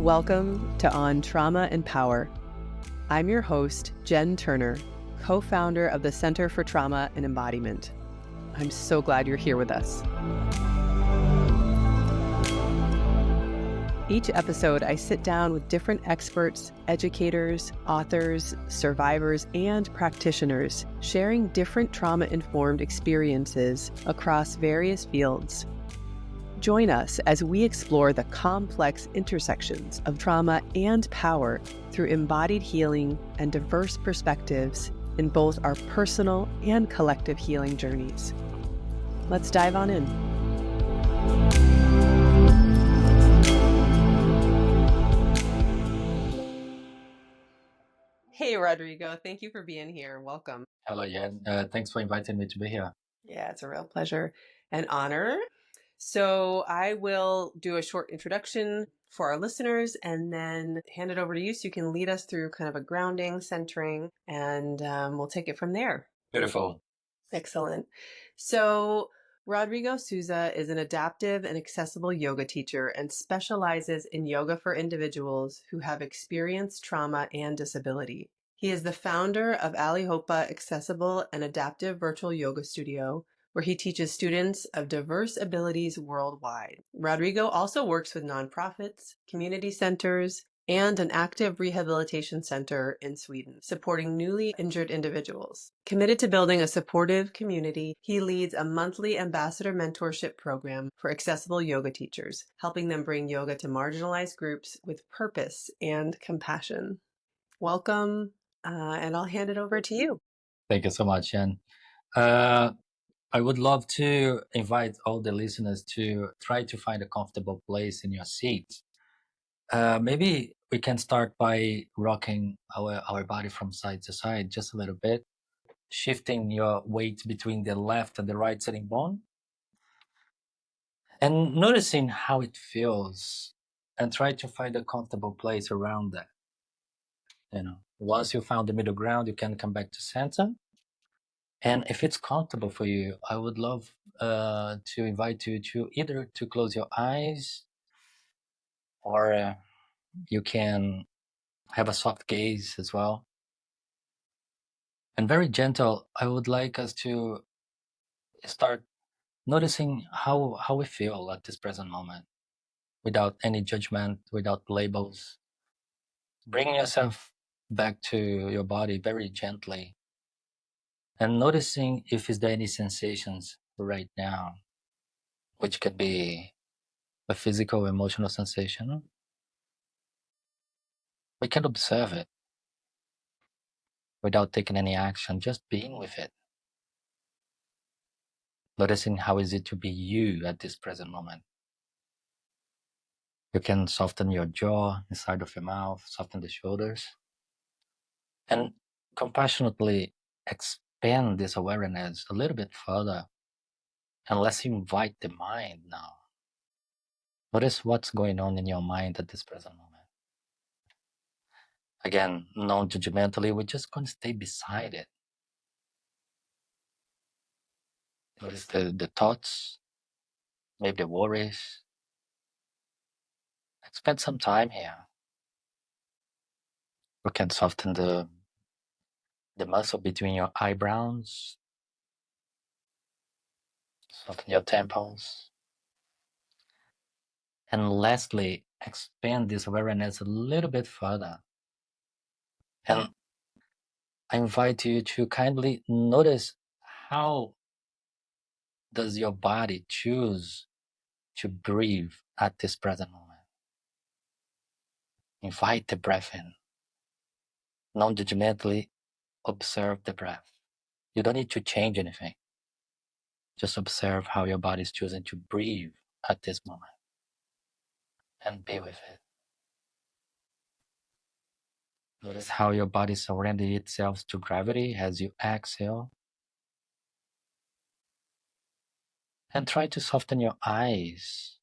Welcome to On Trauma and Power. I'm your host, Jenn Turner, co-founder of the Center for Trauma and Embodiment. I'm so glad you're here with us. Each episode, I sit down with different experts, educators, authors, survivors, and practitioners, sharing different trauma-informed experiences across various fields. Join us as we explore the complex intersections of trauma and power through embodied healing and diverse perspectives in both our personal and collective healing journeys. Let's dive on in. Hey, Rodrigo. Thank you for being here. Welcome. Hello, Jen. Thanks for inviting me to be here. Yeah, it's a real pleasure and honor. So I will do a short introduction for our listeners and then hand it over to you so you can lead us through kind of a grounding, centering, and we'll take it from there. Beautiful. Excellent. So Rodrigo Souza is an adaptive and accessible yoga teacher and specializes in yoga for individuals who have experienced trauma and disability. He is the founder of Alihopa Accessible and Adaptive Virtual Yoga Studio, where he teaches students of diverse abilities worldwide. Rodrigo also works with nonprofits, community centers, and an active rehabilitation center in Sweden, supporting newly injured individuals. Committed to building a supportive community, he leads a monthly ambassador mentorship program for accessible yoga teachers, helping them bring yoga to marginalized groups with purpose and compassion. Welcome, and I'll hand it over to you. Thank you so much, Jen. I would love to invite all the listeners to try to find a comfortable place in your seat. Maybe we can start by rocking our body from side to side just a little bit, shifting your weight between the left and the right sitting bone, and noticing how it feels, and try to find a comfortable place around that. Once you found the middle ground, you can come back to center. And if it's comfortable for you, I would love to invite you to either to close your eyes, or you can have a soft gaze as well. And very gentle, I would like us to start noticing how we feel at this present moment, without any judgment, without labels. Bring yourself back to your body very gently, and noticing if is there any sensations right now, which could be a physical, emotional sensation. We can observe it without taking any action, just being with it. Noticing how is it to be you at this present moment. You can soften your jaw, inside of your mouth, soften the shoulders, and compassionately expand this awareness a little bit further. And let's invite the mind now. Notice what's going on in your mind at this present moment. Again, non-judgmentally, we're just going to stay beside it. Notice the thoughts, maybe the worries. Spend some time here. We can soften the muscle between your eyebrows, soften your temples. And lastly, expand this awareness a little bit further. And I invite you to kindly notice how does your body choose to breathe at this present moment. Invite the breath in. Non-judgmentally observe the breath. You don't need to change anything. Just observe how your body is choosing to breathe at this moment. And be with it. Notice how your body surrenders itself to gravity as you exhale. And try to soften your eyes,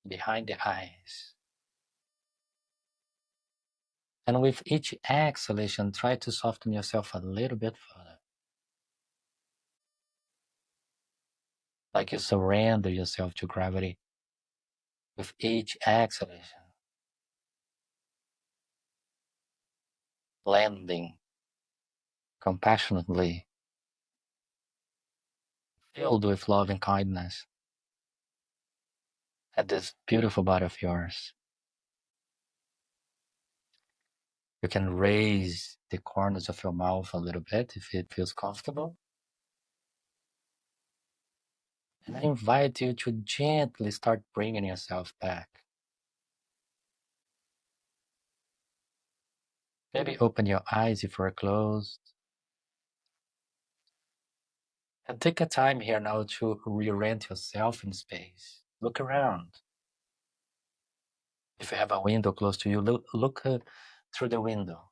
behind the eyes. And with each exhalation, try to soften yourself a little bit further. Like you surrender yourself to gravity with each exhalation. landing compassionately, filled with love and kindness at this beautiful body of yours. You can raise the corners of your mouth a little bit if it feels comfortable. And I invite you to gently start bringing yourself back. Maybe open your eyes if you're closed. And take a time here now to reorient yourself in space. Look around. If you have a window close to you, look through the window.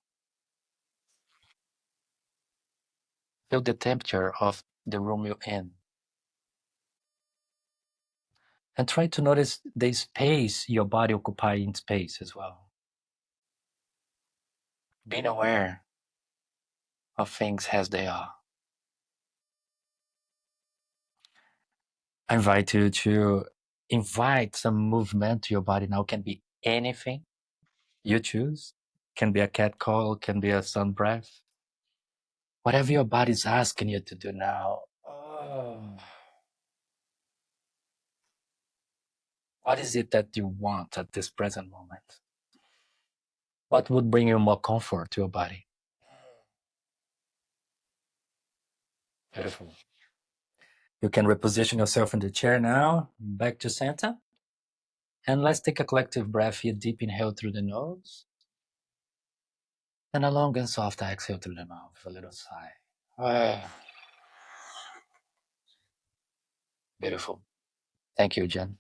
Feel the temperature of the room you're in. And try to notice the space your body occupies in space as well. Being aware of things as they are. I invite you to invite some movement to your body now. Can be anything you choose. Can be a cat call, can be a sun breath. Whatever your body's asking you to do now. Oh. What is it that you want at this present moment? What would bring you more comfort to your body? Beautiful. You can reposition yourself in the chair now, back to center. And let's take a collective breath here, deep inhale through the nose. And a long and soft exhale through the mouth, a little sigh. Ah. Beautiful. Thank you, Jen.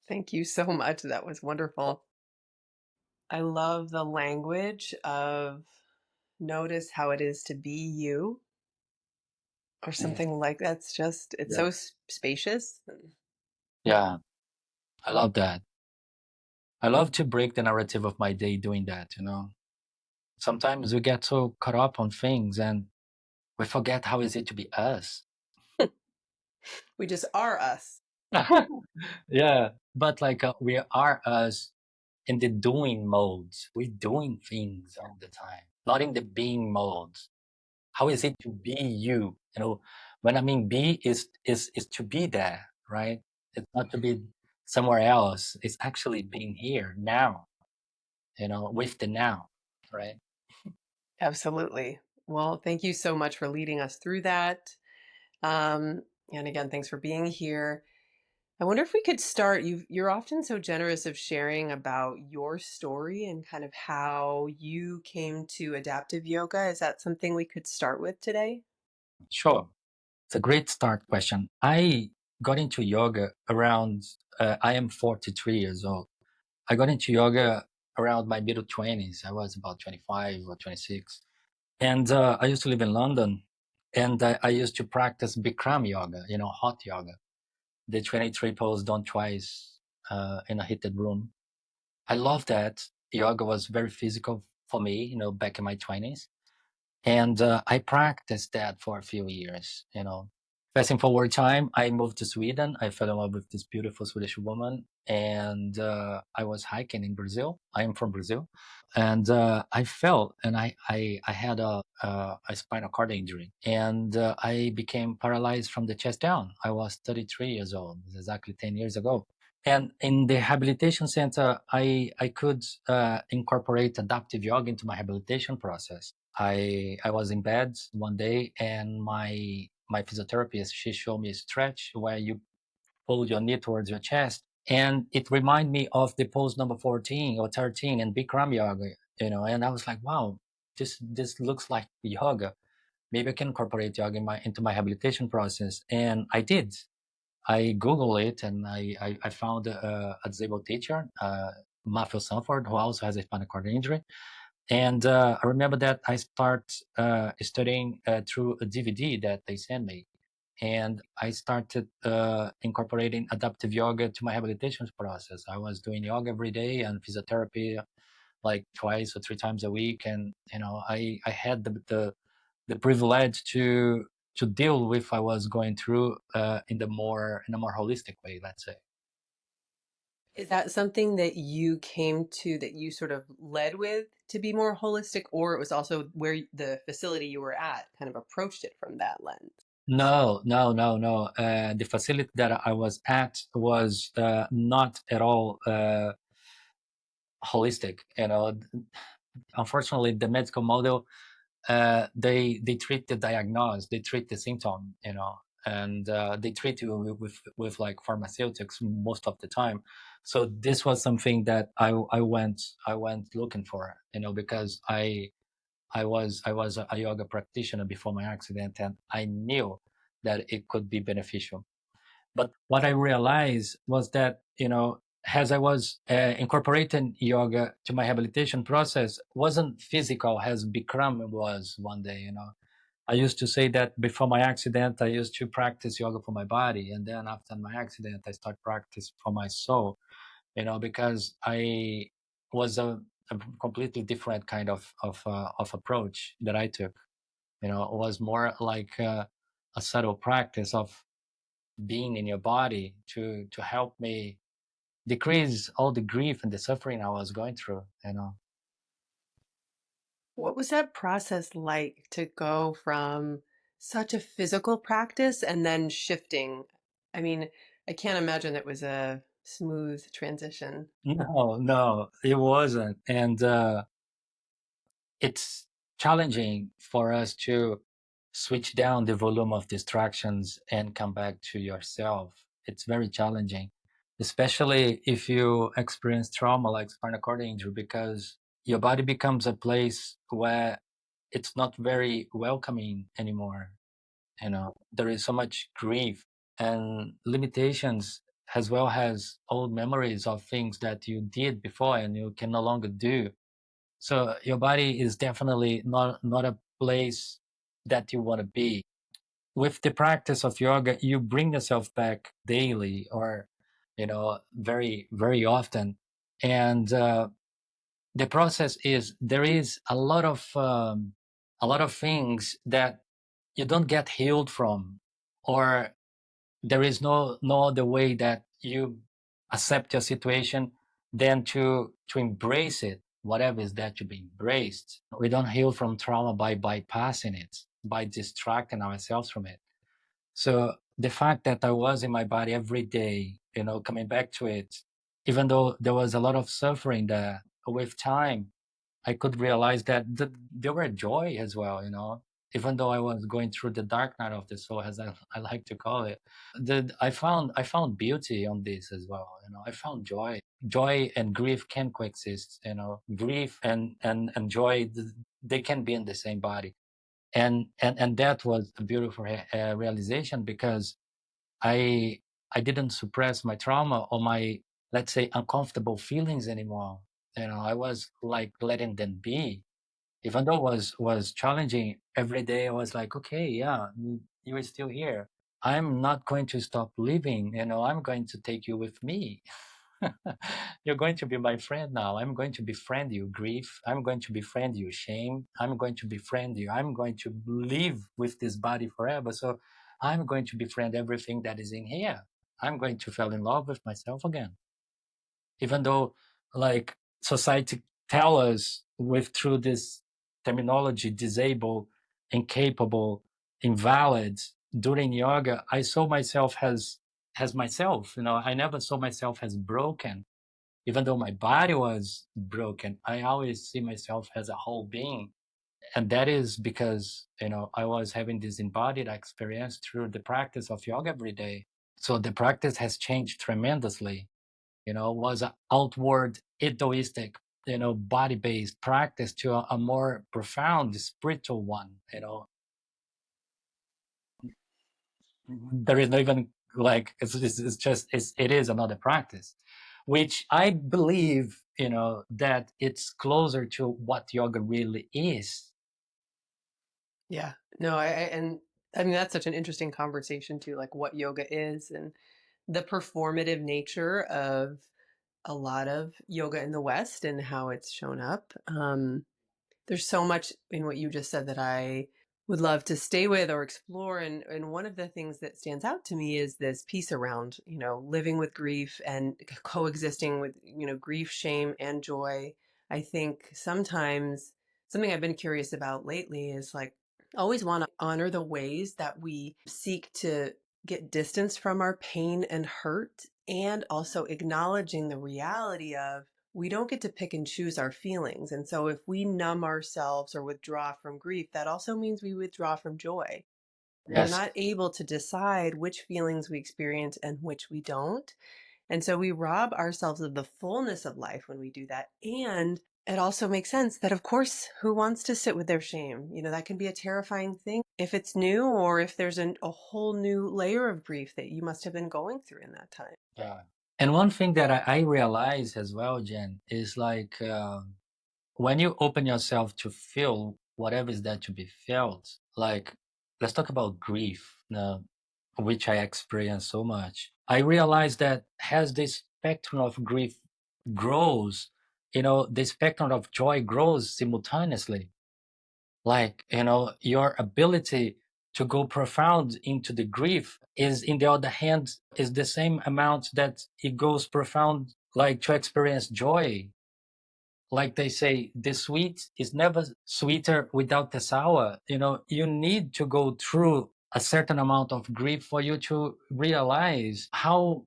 Thank you so much. That was wonderful. I love the language of notice how it is to be you or something like that's just it's Yeah. so spacious. Yeah, I love that. I love to break the narrative of my day doing that, you know. Sometimes we get so caught up on things and we forget how is it to be us. We just are us. Yeah, but like we are us in the doing modes. We're doing things all the time, not in the being modes. How is it to be you? You know, when I mean be is to be there, right? It's not to be somewhere else. It's actually being here now, you know, with the now, right? Absolutely. Well, thank you so much for leading us through that. Um, and again, thanks for being here. I wonder if we could start. You're often so generous of sharing about your story and kind of how you came to adaptive yoga. Is that something we could start with today? Sure. It's a great start question. I got into yoga around, I am 43 years old. I got into yoga around my middle 20s. I was about 25 or 26. And I used to live in London. And I used to practice Bikram yoga, you know, hot yoga. The 23 pose done twice in a heated room. I love that. Yoga was very physical for me, you know, back in my 20s. And I practiced that for a few years, you know. Fast forward time, I moved to Sweden. I fell in love with this beautiful Swedish woman, and I was hiking in Brazil. I am from Brazil, and I fell, and I had a spinal cord injury, and I became paralyzed from the chest down. I was 33 years old, exactly 10 years ago. And in the rehabilitation center, I could incorporate adaptive yoga into my rehabilitation process. I was in bed one day, and my physiotherapist, she showed me a stretch where you pull your knee towards your chest, and it reminded me of the pose number 14 or 13 in Bikram yoga, you know. And I was like, wow, this looks like yoga. Maybe I can incorporate yoga into my rehabilitation process, and I did. I Googled it, and I found a disabled teacher, Matthew Sanford, who also has a spinal cord injury. And I remember that I start studying through a DVD that they sent me. And I started incorporating adaptive yoga to my rehabilitation process. I was doing yoga every day and physiotherapy like twice or three times a week. And, you know, I had the privilege to deal with I was going through in a more holistic way, let's say. Is that something that you came to, that you sort of led with to be more holistic, or it was also where the facility you were at kind of approached it from that lens? No, no, no, no. The facility that I was at was not at all holistic. Unfortunately, the medical model, they treat the diagnose, they treat the symptom, and they treat you with like pharmaceutics most of the time. So this was something that I went looking for, because I was a yoga practitioner before my accident, and I knew that it could be beneficial. But what I realized was that, as I was incorporating yoga to my rehabilitation process, wasn't physical as Bikram was one day. I used to say that before my accident, I used to practice yoga for my body, and then after my accident, I start practice for my soul. Because I was a completely different kind of approach that I took. It was more like a subtle practice of being in your body to help me decrease all the grief and the suffering I was going through. What was that process like to go from such a physical practice and then shifting? I mean, I can't imagine it was a smooth transition. No, no, it wasn't. And it's challenging for us to switch down the volume of distractions and come back to yourself. It's very challenging, especially if you experience trauma like spinal cord injury, because your body becomes a place where it's not very welcoming anymore. There is so much grief and limitations, as well as old memories of things that you did before and you can no longer do. So your body is definitely not a place that you want to be. With the practice of yoga, you bring yourself back daily, or very very often. And the process is, there is a lot of things that you don't get healed from, or there is no other way that you accept your situation than to embrace it, whatever is that to be embraced. We don't heal from trauma by bypassing it, by distracting ourselves from it. So the fact that I was in my body every day, coming back to it, even though there was a lot of suffering there, with time I could realize that there were joy as well, even though I was going through the dark night of the soul, as I like to call it. I found beauty on this as well. I found joy. Joy and grief can coexist. Grief and joy, they can be in the same body. And that was a beautiful realization, because I I didn't suppress my trauma or my, let's say, uncomfortable feelings anymore. I was like letting them be, even though was challenging. Every day I was like, okay, yeah, you are still here. I'm not going to stop living. I'm going to take you with me. You're going to be my friend now. I'm going to befriend you, grief. I'm going to befriend you, shame. I'm going to befriend you. I'm going to live with this body forever. So I'm going to befriend everything that is in here. I'm going to fall in love with myself again. Even though, like, society tell us with through this terminology, disabled, incapable, invalid, during yoga, I saw myself as myself. I never saw myself as broken. Even though my body was broken, I always see myself as a whole being. And that is because, I was having this embodied experience through the practice of yoga every day. So the practice has changed tremendously. Was an outward, egoistic, body-based practice to a more profound spiritual one. There is no even, like, it's just it is another practice, which I believe, that it's closer to what yoga really is. Yeah. No, and I mean, that's such an interesting conversation too, like what yoga is and the performative nature of a lot of yoga in the West and how it's shown up. There's so much in what you just said that I would love to stay with or explore. And one of the things that stands out to me is this piece around, living with grief and coexisting with, grief, shame, and joy. I think sometimes something I've been curious about lately is like always want to honor the ways that we seek to get distance from our pain and hurt, and also acknowledging the reality of we don't get to pick and choose our feelings. And so if we numb ourselves or withdraw from grief, that also means we withdraw from joy. We're Yes. not able to decide which feelings we experience and which we don't. And so we rob ourselves of the fullness of life when we do that. And it also makes sense that, of course, who wants to sit with their shame? That can be a terrifying thing if it's new, or if there's a whole new layer of grief that you must have been going through in that time. Yeah. And one thing that I realize as well, Jen, is like when you open yourself to feel whatever is there to be felt, like let's talk about grief, which I experience so much. I realize that as the spectrum of grief grows, the spectrum of joy grows simultaneously. Like, your ability to go profound into the grief is, in the other hand, is the same amount that it goes profound, like to experience joy. Like they say, the sweet is never sweeter without the sour. You need to go through a certain amount of grief for you to realize how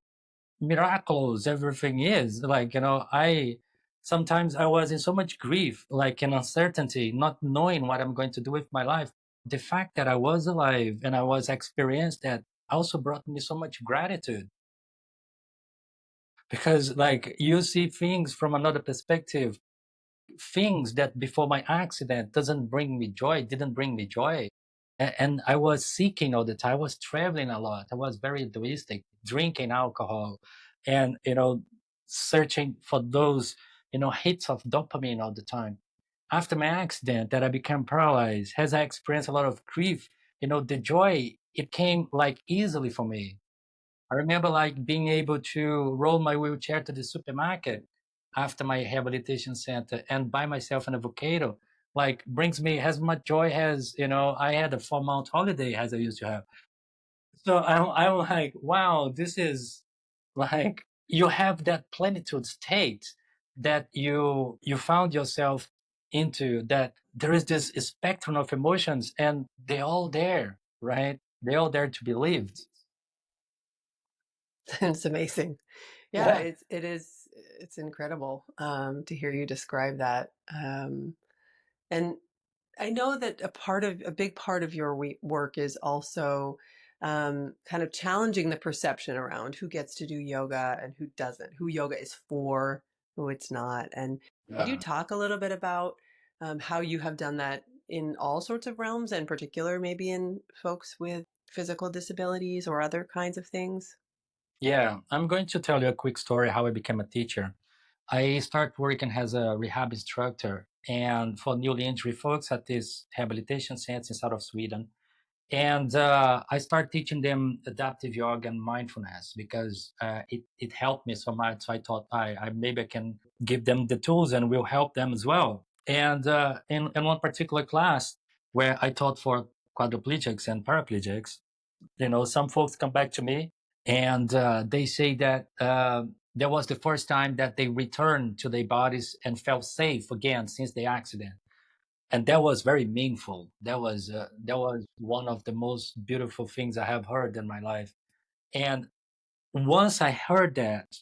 miraculous everything is. Like, I sometimes I was in so much grief, like in uncertainty, not knowing what I'm going to do with my life. The fact that I was alive and I was experienced that also brought me so much gratitude, because like you see things from another perspective. Things that before my accident doesn't bring me joy didn't bring me joy. And I was seeking all the time. I was traveling a lot. I was very egoistic, drinking alcohol, and searching for those hits of dopamine all the time. After my accident that I became paralyzed, as I experienced a lot of grief, the joy, it came like easily for me. I remember like being able to roll my wheelchair to the supermarket after my rehabilitation center and buy myself an avocado. Like brings me as much joy as I had a 4 month holiday as I used to have. So I'm like, wow, this is like you have that plenitude state that you found yourself into. That there is this spectrum of emotions and they're all there, right? They're all there to be lived. It's amazing. Yeah, Yeah. it's incredible to hear you describe that. And I know that a big part of your work is also kind of challenging the perception around who gets to do yoga and who doesn't, who yoga is for, who it's not. And could you Yeah. talk a little bit about how you have done that in all sorts of realms, and particular maybe in folks with physical disabilities or other kinds of things? Yeah, I'm going to tell you a quick story how I became a teacher. I started working as a rehab instructor and for newly injured folks at this rehabilitation center inside of Sweden. And I started teaching them adaptive yoga and mindfulness because it helped me so much. So I thought I maybe I can give them the tools and will help them as well. And in one particular class where I taught for quadriplegics and paraplegics, some folks come back to me and they say that that was the first time that they returned to their bodies and felt safe again since the accident, and that was very meaningful. That was one of the most beautiful things I have heard in my life. And once I heard that,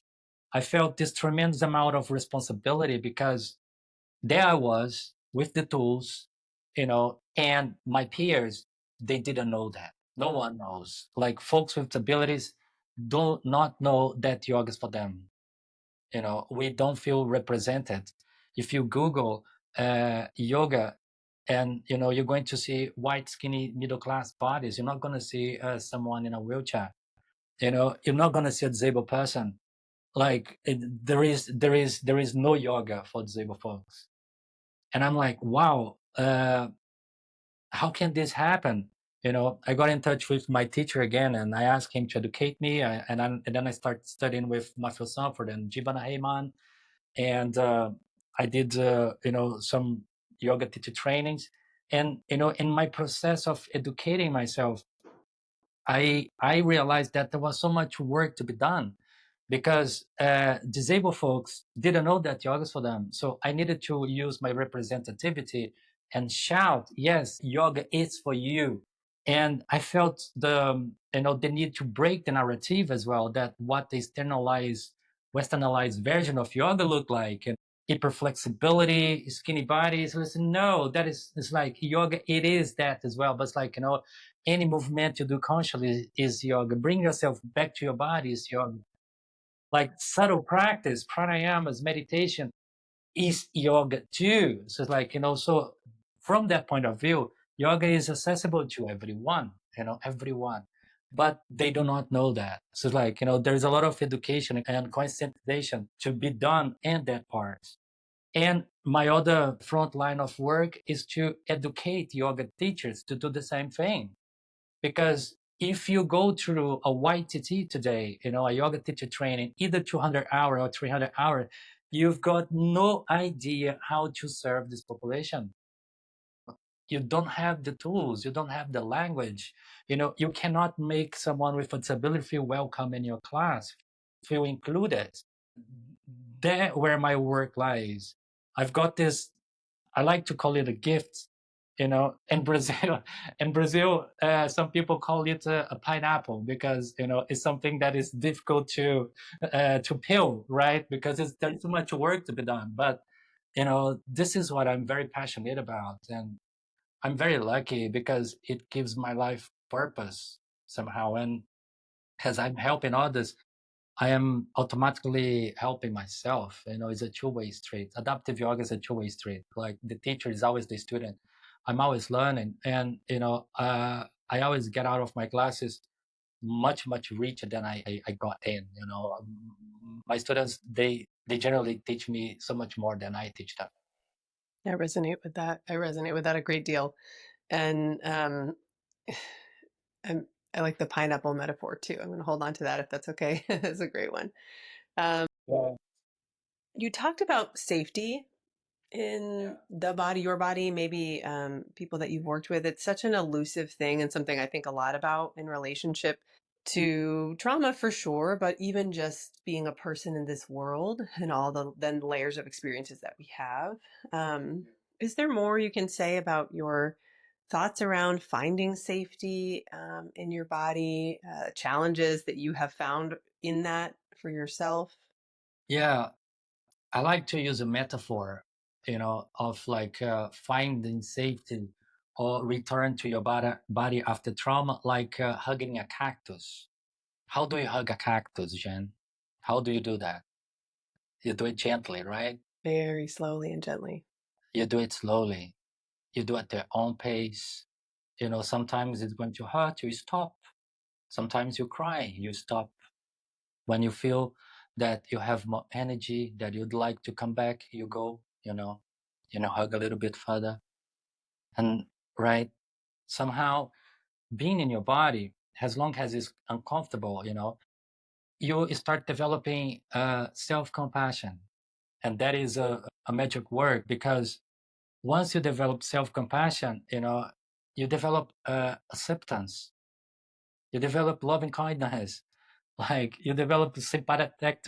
I felt this tremendous amount of responsibility because there I was with the tools, and my peers, they didn't know that. No one knows. Like folks with abilities do not know that yoga is for them. We don't feel represented. If you Google yoga, and you're going to see white, skinny, middle class bodies. You're not going to see someone in a wheelchair. You're not going to see a disabled person. Like there is no yoga for disabled folks. And I'm like, wow, how can this happen? I got in touch with my teacher again, and I asked him to educate me, and then I started studying with Matthew Sanford and Jivana Heyman, and I did some yoga teacher trainings, And in my process of educating myself, I realized that there was so much work to be done because disabled folks didn't know that yoga is for them. So I needed to use my representativity and shout, yes, yoga is for you. And I felt the need to break the narrative as well, that what the externalized, westernized version of yoga looked like, and hyperflexibility, skinny bodies. Listen, no, that is, it's like yoga, it is that as well. But it's like, any movement you do consciously is yoga. Bring yourself back to your body is yoga. Like subtle practice, pranayamas, meditation is yoga too. So it's like, so from that point of view, yoga is accessible to everyone, everyone. But they do not know that. So it's like, there's a lot of education and conscientization to be done in that part. And my other front line of work is to educate yoga teachers to do the same thing. Because if you go through a YTT today, a yoga teacher training, either 200 hour or 300 hour, you've got no idea how to serve this population. You don't have the tools, you don't have the language. You cannot make someone with a disability feel welcome in your class, feel included. There where my work lies. I've got this, I like to call it a gift. In Brazil, some people call it a pineapple because it's something that is difficult to peel, right? Because there's too much work to be done. But this is what I'm very passionate about, and I'm very lucky because it gives my life purpose somehow. And as I'm helping others, I am automatically helping myself. It's a two-way street. Adaptive yoga is a two-way street. Like the teacher is always the student. I'm always learning, and I always get out of my classes much richer than I got in. My students, they generally teach me so much more than I teach them. I resonate with that. I resonate with that a great deal. And I'm, I like the pineapple metaphor too. I'm going to hold on to that if that's okay. It's a great one. Um, Yeah. you talked about safety in the body, your body, maybe people that you've worked with. It's such an elusive thing and something I think a lot about in relationship to trauma for sure, but even just being a person in this world and all the then layers of experiences that we have. Um, is there more you can say about your thoughts around finding safety in your body, challenges that you have found in that for yourself? Yeah, I like to use a metaphor, of like finding safety or return to your body after trauma, like hugging a cactus. How do you hug a cactus, Jen? How do you do that? You do it gently, right? Very slowly and gently. You do it slowly. You do it at your own pace. Sometimes it's going to hurt, you stop. Sometimes you cry, you stop. When you feel that you have more energy, that you'd like to come back, you go, hug a little bit further. And right, somehow being in your body, as long as it's uncomfortable, you start developing self-compassion. And that is a magic word because once you develop self-compassion, you develop acceptance, you develop loving kindness, like you develop sympathetic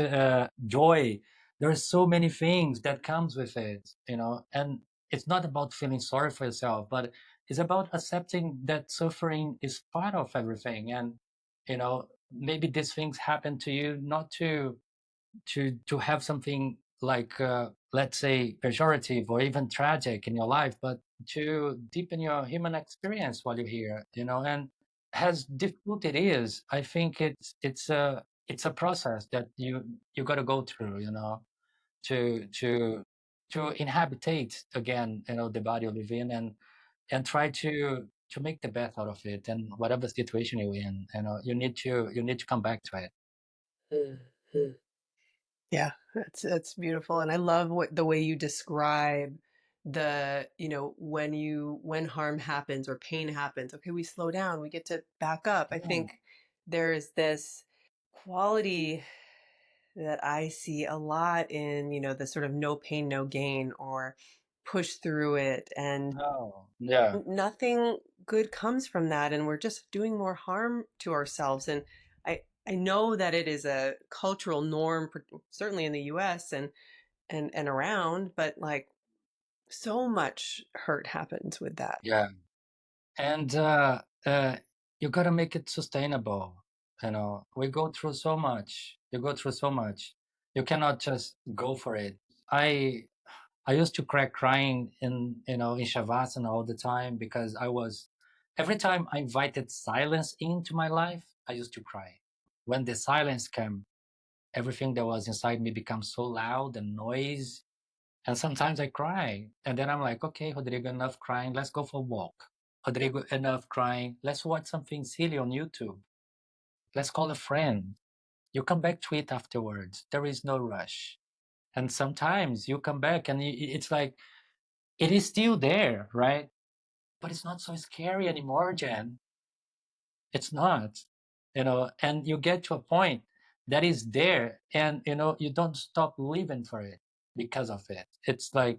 joy. There are so many things that comes with it, and it's not about feeling sorry for yourself, but it's about accepting that suffering is part of everything. And maybe these things happen to you not to have something like let's say pejorative or even tragic in your life, but to deepen your human experience while you're here, and as difficult it is, I think it's a process that you got to go through, to inhabitate again, the body you live in, and try to make the best out of it, and whatever situation you're in, you need to come back to it. Yeah, that's beautiful, and I love what the way you describe the, when harm happens or pain happens, okay, we slow down, we get to back up. I Yeah. think there's this quality that I see a lot in, the sort of no pain, no gain or push through it, and Oh, yeah, nothing good comes from that, and we're just doing more harm to ourselves. And I know that it is a cultural norm, certainly in the US and around, but like so much hurt happens with that. yeah. And you got to make it sustainable. We go through so much. You go through so much. You cannot just go for it. I I used to crack crying in shavasana all the time because I was every time I invited silence into my life, I used to cry. When the silence came, everything that was inside me becomes so loud and noise. And sometimes I cry. And then I'm like, okay, Rodrigo, enough crying. Let's go for a walk. Rodrigo, enough crying. Let's watch something silly on YouTube. Let's call a friend. You come back to it afterwards. There is no rush. And sometimes you come back and it's like, it is still there, right? But it's not so scary anymore, Jen. It's not, and you get to a point that is there and, you don't stop living for it because of it. It's like,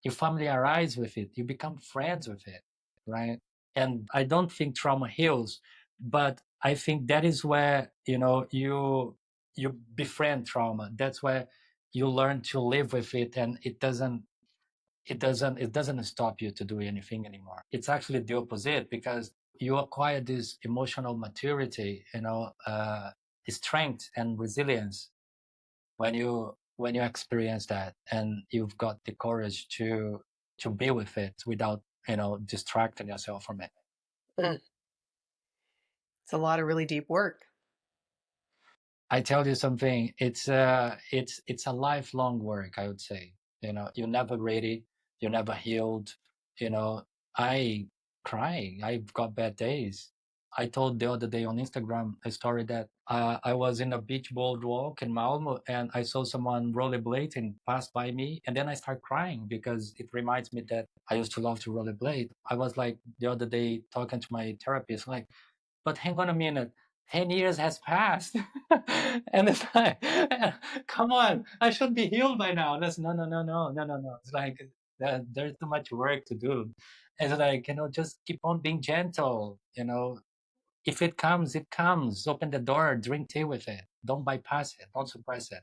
you familiarize with it, you become friends with it, right? And I don't think trauma heals, but I think that is where you befriend trauma. That's where you learn to live with it, and it doesn't stop you to do anything anymore. It's actually the opposite, because you acquire this emotional maturity, strength and resilience when you experience that, and you've got the courage to be with it without distracting yourself from it. Mm. It's a lot of really deep work. I tell you something, it's a lifelong work, I would say. You're never ready, you're never healed. you know I cry, I've got bad days. I told the other day on Instagram a story that I was in a beach boardwalk in Malmo, and I saw someone rollerblading pass by me, and then I start crying because it reminds me that I used to love to rollerblade. I was like the other day talking to my therapist, like, but hang on a minute, 10 years has passed. And it's like, come on, I should be healed by now. That's no, no, no, no, no, no, no. It's like, there's too much work to do. It's like, just keep on being gentle. If it comes, it comes. Open the door, drink tea with it. Don't bypass it, don't suppress it.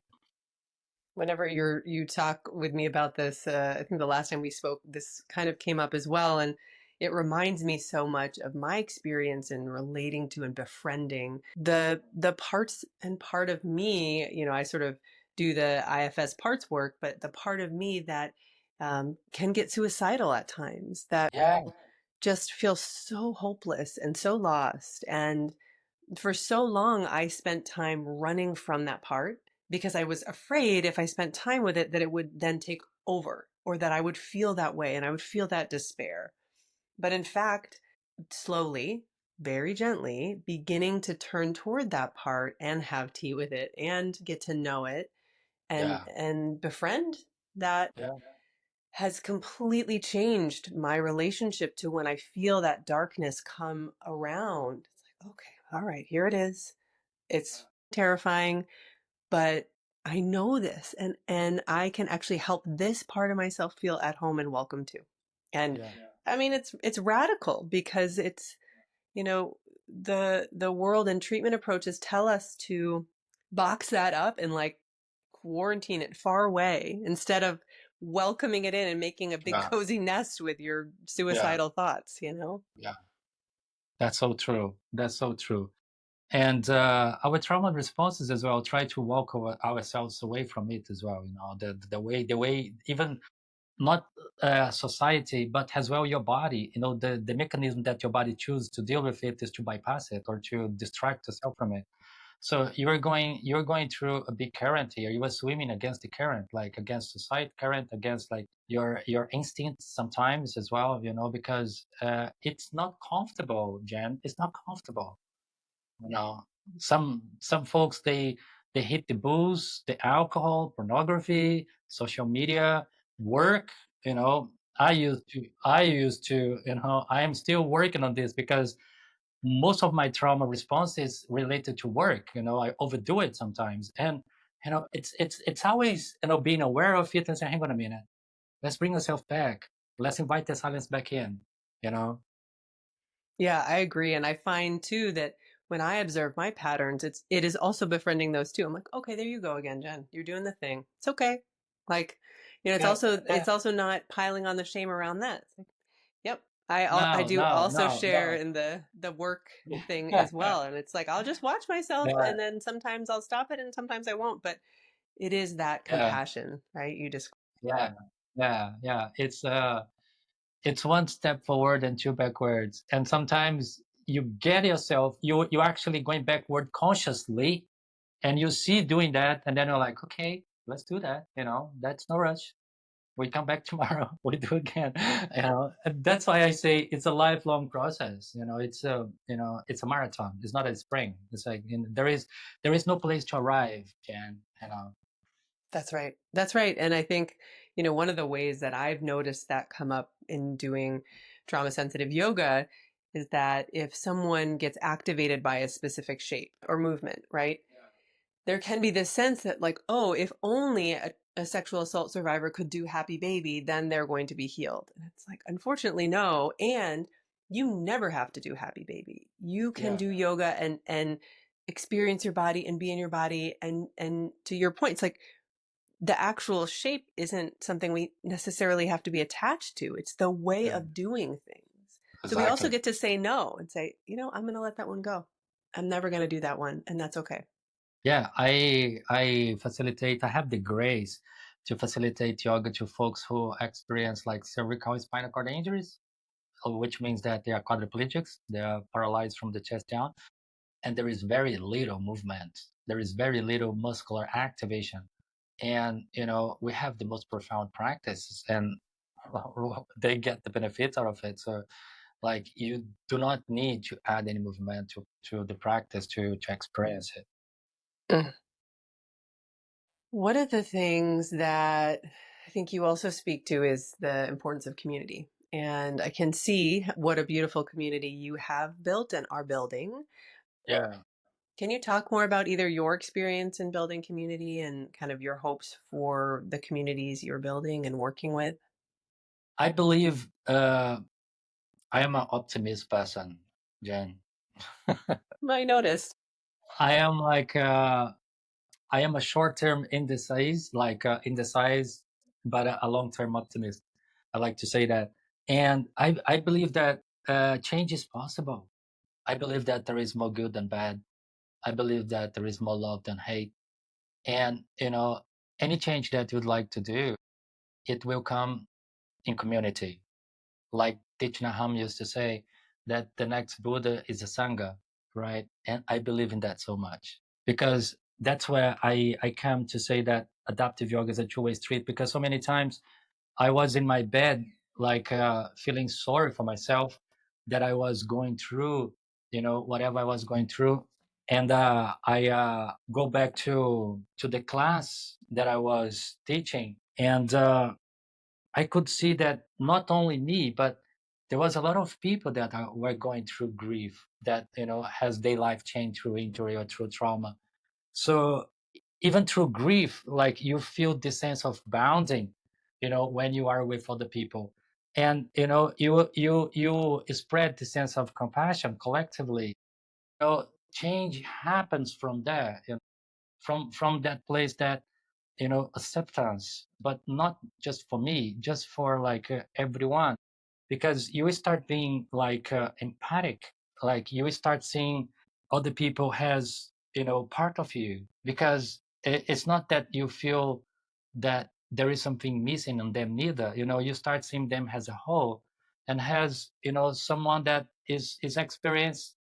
Whenever you talk with me about this, I think the last time we spoke, this kind of came up as well, and it reminds me so much of my experience in relating to and befriending the parts and part of me. I sort of do the IFS parts work, but the part of me that can get suicidal at times, that Yeah, just feels so hopeless and so lost. And for so long, I spent time running from that part because I was afraid if I spent time with it that it would then take over, or that I would feel that way and I would feel that despair. But in fact, slowly, very gently, beginning to turn toward that part and have tea with it and get to know it and yeah, befriend that yeah, has completely changed my relationship to when I feel that darkness come around. It's like, okay, all right, here it is. It's terrifying, but I know this, and I can actually help this part of myself feel at home and welcome to. And yeah, I mean, it's radical because it's, you know, the world and treatment approaches tell us to box that up and like quarantine it far away instead of welcoming it in and making a big yeah, cozy nest with your yeah, suicidal thoughts. yeah. That's so true. That's so true. And our trauma responses as well try to walk ourselves away from it as well. The way even not society, but as well your body. The mechanism that your body chooses to deal with it is to bypass it or to distract yourself from it. So you're going through a big current here. You are swimming against the current, like against the side current, against like your instincts sometimes as well. Because it's not comfortable, Jen. It's not comfortable. you know some folks, they hit the booze, the alcohol, pornography, social media, work. I used to I am still working on this because most of my trauma response is related to work. I overdo it sometimes, and it's always being aware of it and saying, hang on a minute, Let's bring ourselves back. Let's invite the silence back in, you know? Yeah, I agree. And I find too that when I observe my patterns, it is also befriending those too. I'm like, okay, there you go again, Jen. You're doing the thing. It's okay. Like, Yeah, it's also not piling on the shame around that. It's like, yep. I no, do no, also no, share no. in the work thing as well. And it's like I'll just watch myself Yeah, and then sometimes I'll stop it and sometimes I won't. But it is that yeah, compassion, right? You just yeah, yeah, yeah. It's one step forward and two backwards. And sometimes you get yourself, you're actually going backward consciously, and you see doing that, and then you're like, okay, let's do that. That's no rush. We come back tomorrow. We do again. And that's why I say it's a lifelong process. It's a marathon. It's not a sprint. It's like there is no place to arrive, Jan. That's right. That's right. And I think, one of the ways that I've noticed that come up in doing trauma sensitive yoga is that if someone gets activated by a specific shape or movement, right? There can be this sense that, like, oh, if only a sexual assault survivor could do happy baby, then they're going to be healed. And it's like, unfortunately, no. And you never have to do happy baby. You can Yeah, do yoga and experience your body and be in your body. And to your point, it's like the actual shape isn't something we necessarily have to be attached to. It's the way yeah, of doing things. So we also exactly. get to say no and say, I'm going to let that one go. I'm never going to do that one. And that's okay. Yeah, I facilitate. I have the grace to facilitate yoga to folks who experience like cervical and spinal cord injuries, which means that they are quadriplegics. They are paralyzed from the chest down, and there is very little movement. There is very little muscular activation, and we have the most profound practices, and they get the benefits out of it. So, like, you do not need to add any movement to the practice to experience it. Mm. One of the things that I think you also speak to is the importance of community. And I can see what a beautiful community you have built and are building. Yeah. Can you talk more about either your experience in building community and kind of your hopes for the communities you're building and working with? I believe I am an optimist person, Jen. I noticed. I am like I am a short-term indecisive, but a long-term optimist. I like to say that, and I believe that change is possible. I believe that there is more good than bad. I believe that there is more love than hate, and any change that you'd like to do, it will come in community. Like Thich Nhat Hanh used to say, that the next Buddha is a Sangha, right? And I believe in that so much because that's where I come to say that adaptive yoga is a two-way street because so many times I was in my bed, like feeling sorry for myself that I was going through, whatever I was going through. And I go back to the class that I was teaching, and I could see that not only me, but there was a lot of people that were going through grief that has their life changed through injury or through trauma. So even through grief, like you feel this sense of bounding, when you are with other people, and you spread the sense of compassion collectively. Change happens from there, from that place that acceptance, but not just for me, just for like everyone, because you start being like empathic, like you start seeing other people has part of you, because it's not that you feel that there is something missing in them neither. You start seeing them as a whole, and has someone that is experienced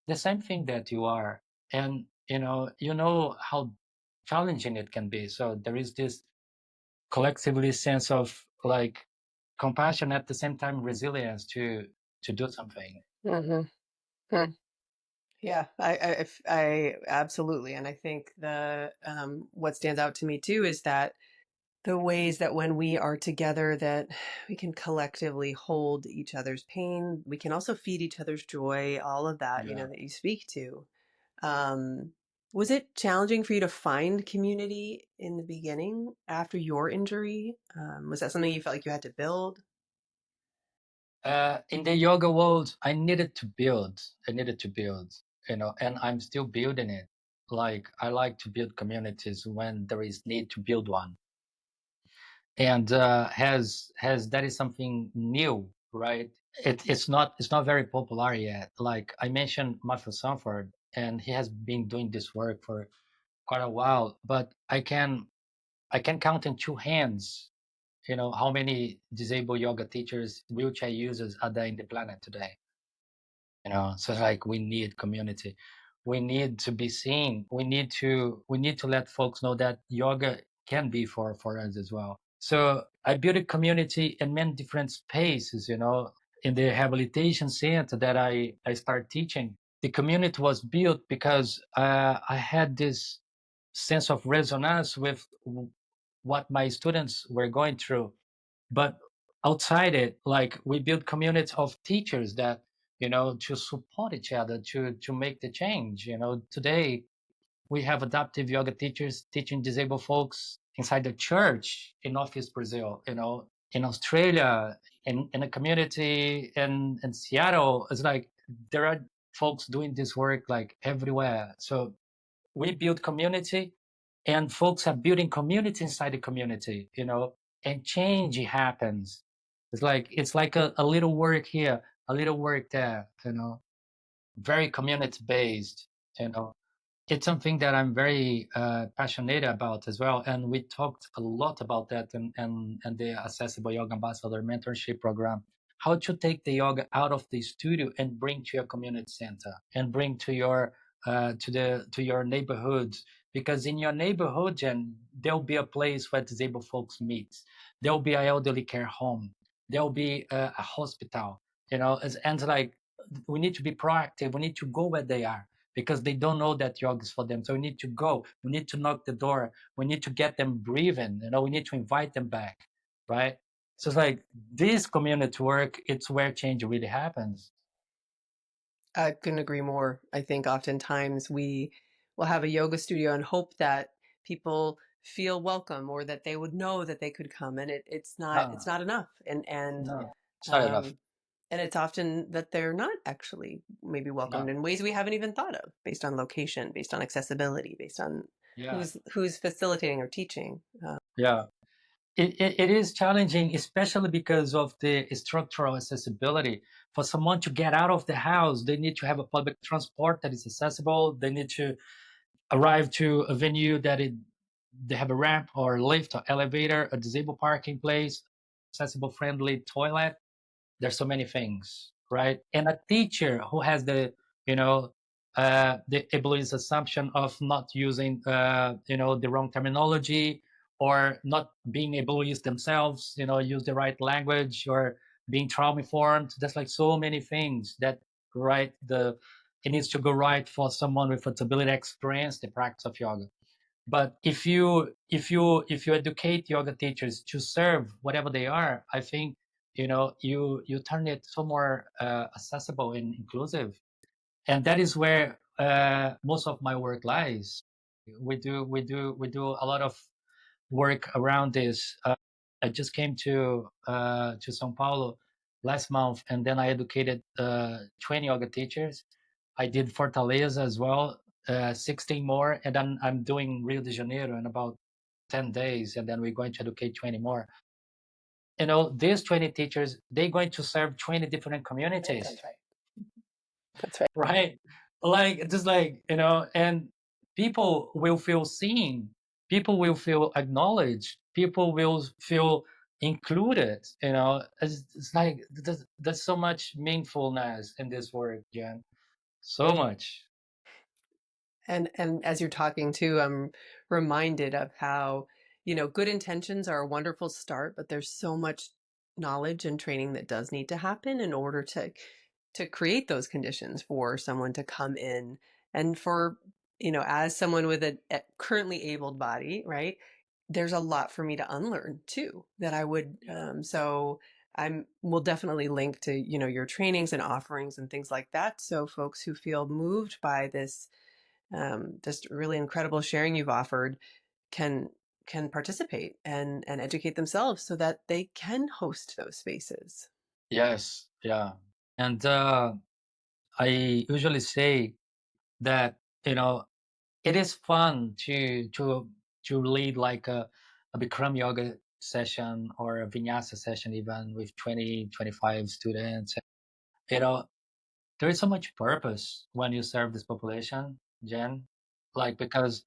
the same thing that you are, and you know how challenging it can be. So there is this collectively sense of like compassion, at the same time resilience to do something. Hmm. Yeah, I absolutely. And I think what stands out to me too is that the ways that when we are together that we can collectively hold each other's pain, we can also feed each other's joy, all of that, Yeah, that you speak to. Um, Was it challenging for you to find community in the beginning after your injury? Was that something you felt like you had to build? In the yoga world, I needed to build. I needed to build, and I'm still building it. Like I like to build communities when there is need to build one. And has that is something new, right? It's not very popular yet. Like I mentioned Matthew Sanford, and he has been doing this work for quite a while, but I can count in two hands, how many disabled yoga teachers, wheelchair users are there in the planet today. So it's like we need community, we need to be seen, we need to let folks know that yoga can be for us as well. So I built a community in many different spaces, in the rehabilitation center that I started teaching. The community was built because I had this sense of resonance with what my students were going through. But outside it, like we build communities of teachers that, to support each other, to make the change. Today we have adaptive yoga teachers teaching disabled folks inside the church in Northeast Brazil, in Australia, in a community in Seattle. It's like there are folks doing this work like everywhere. So we build community, and folks are building community inside the community, and change happens. It's like a little work here, a little work there, very community based, you know it's something that I'm very passionate about as well. And we talked a lot about that and the Accessible Yoga Ambassador Mentorship Program. How to take the yoga out of the studio and bring to your community center and bring to your neighborhood. Because in your neighborhood, Jen, there'll be a place where disabled folks meet. There'll be an elderly care home. There'll be a hospital. And like we need to be proactive. We need to go where they are because they don't know that yoga is for them. So we need to go. We need to knock the door. We need to get them breathing. We need to invite them back, right? So it's like this community work. It's where change really happens. I couldn't agree more. I think oftentimes we will have a yoga studio and hope that people feel welcome or that they would know that they could come, and it's No, not enough. And no, it's not enough. um, and it's often that they're not actually maybe welcomed No, in ways we haven't even thought of, based on location, based on accessibility, based on yeah, who's facilitating or teaching. yeah. It is challenging, especially because of the structural accessibility. For someone to get out of the house, they need to have a public transport that is accessible. They need to arrive to a venue they have a ramp or lift or elevator, a disabled parking place, accessible friendly toilet. There's so many things, right? And a teacher who has the abilities assumption of not using the wrong terminology, or not being able to use themselves, use the right language, or being trauma informed. There's like so many things that right the it needs to go right for someone with a disability experience the practice of yoga. But if you educate yoga teachers to serve whatever they are, I think you turn it so more accessible and inclusive, and that is where most of my work lies. We do a lot of work around this. I just came to São Paulo last month, and then I educated 20 yoga teachers. I did Fortaleza as well, 16 more, and then I'm doing Rio de Janeiro in about 10 days, and then we're going to educate 20 more. These 20 teachers, they're going to serve 20 different communities. That's right. That's right. Right? Like just like, and people will feel seen, people will feel acknowledged, people will feel included. It's like there's so much meaningfulness in this work, Jen. So much. And as you're talking too, I'm reminded of how, good intentions are a wonderful start, but there's so much knowledge and training that does need to happen in order to create those conditions for someone to come in. And for, as someone with a currently abled body, right? There's a lot for me to unlearn too that I would so I'm will definitely link to, your trainings and offerings and things like that. So folks who feel moved by this just really incredible sharing you've offered, can participate and educate themselves so that they can host those spaces. Yes, yeah. And I usually say that, you know, it is fun to lead like a Bikram yoga session or a vinyasa session even with 20, 25 students. You know, there is so much purpose when you serve this population, Jen. Like because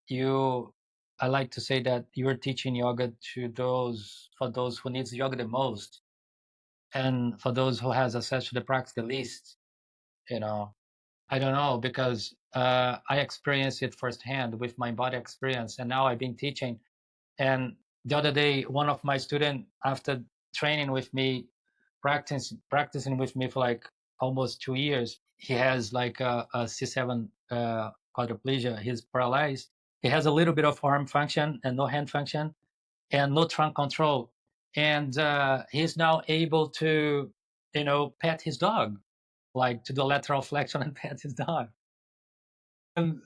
you I like to say that you're teaching yoga to those for those who needs yoga the most and for those who has access to the practice the least, you know. I don't know because I experienced it firsthand with my body experience, and now I've been teaching. And the other day, one of my students, after training with me, practicing with me for like almost 2 years, he has like a C7 quadriplegia. He's paralyzed. He has a little bit of arm function and no hand function and no trunk control. And he's now able to, pet his dog, like to do lateral flexion and pet his dog. And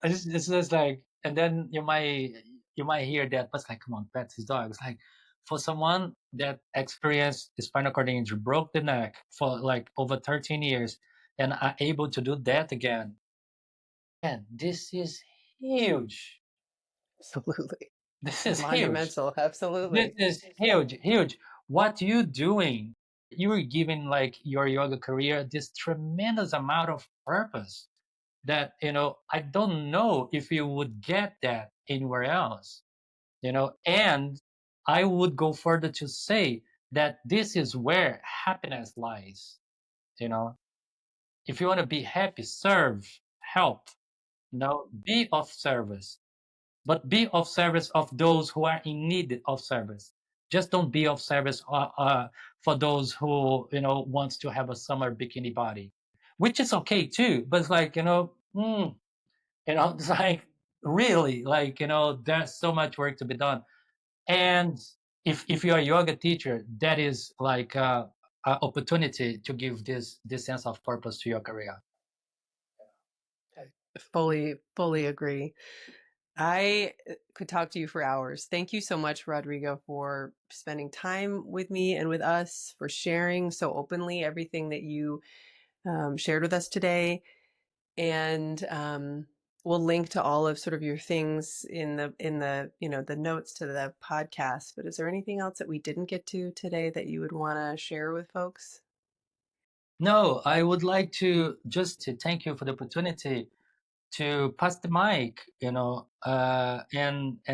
it's just like, and then you might hear that, but it's like, come on, pet his dog. It's like for someone that experienced the spinal cord injury, broke the neck for like over 13 years, and are able to do that again. And this is huge. Absolutely. This is huge. Monumental. This Absolutely. is huge, huge. What you doing? You are giving like your yoga career this tremendous amount of purpose that I don't know if you would get that anywhere else. And I would go further to say that this is where happiness lies. You know, if you want to be happy, serve, help. Be of service, but be of service of those who are in need of service. Just don't be of service for those who wants to have a summer bikini body, which is okay too. But it's like it's like really like there's so much work to be done. And if you're a yoga teacher, that is like a opportunity to give this sense of purpose to your career. Fully agree. I could talk to you for hours. Thank you so much, Rodrigo, for spending time with me and with us, for sharing so openly everything that you shared with us today. And we'll link to all of sort of your things in the the notes to the podcast. But is there anything else that we didn't get to today that you would want to share with folks? No, I would like to just to thank you for the opportunity to pass the mic, and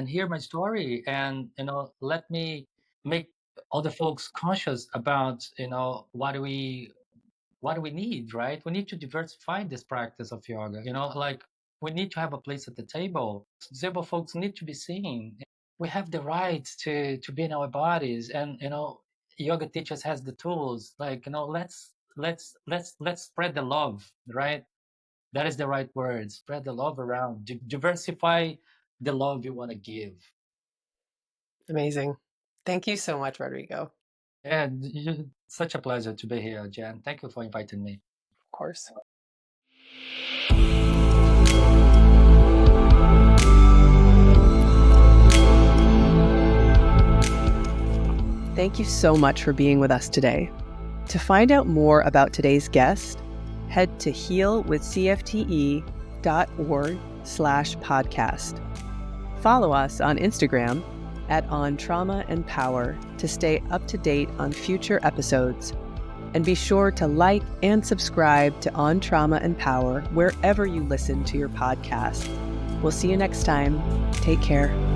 hear my story, and let me make other folks conscious about what we need, right? We need to diversify this practice of yoga. Like we need to have a place at the table. Disabled folks need to be seen. We have the right to be in our bodies, and yoga teachers has the tools. Like let's spread the love, right? That is the right word. Spread the love around. Diversify the love you want to give. Amazing. Thank you so much, Rodrigo. And such a pleasure to be here, Jen. Thank you for inviting me. Of course. Thank you so much for being with us today. To find out more about today's guest, head to healwithcfte.org/podcast. Follow us on Instagram @On Trauma and Power to stay up to date on future episodes. And be sure to like and subscribe to On Trauma and Power wherever you listen to your podcast. We'll see you next time. Take care.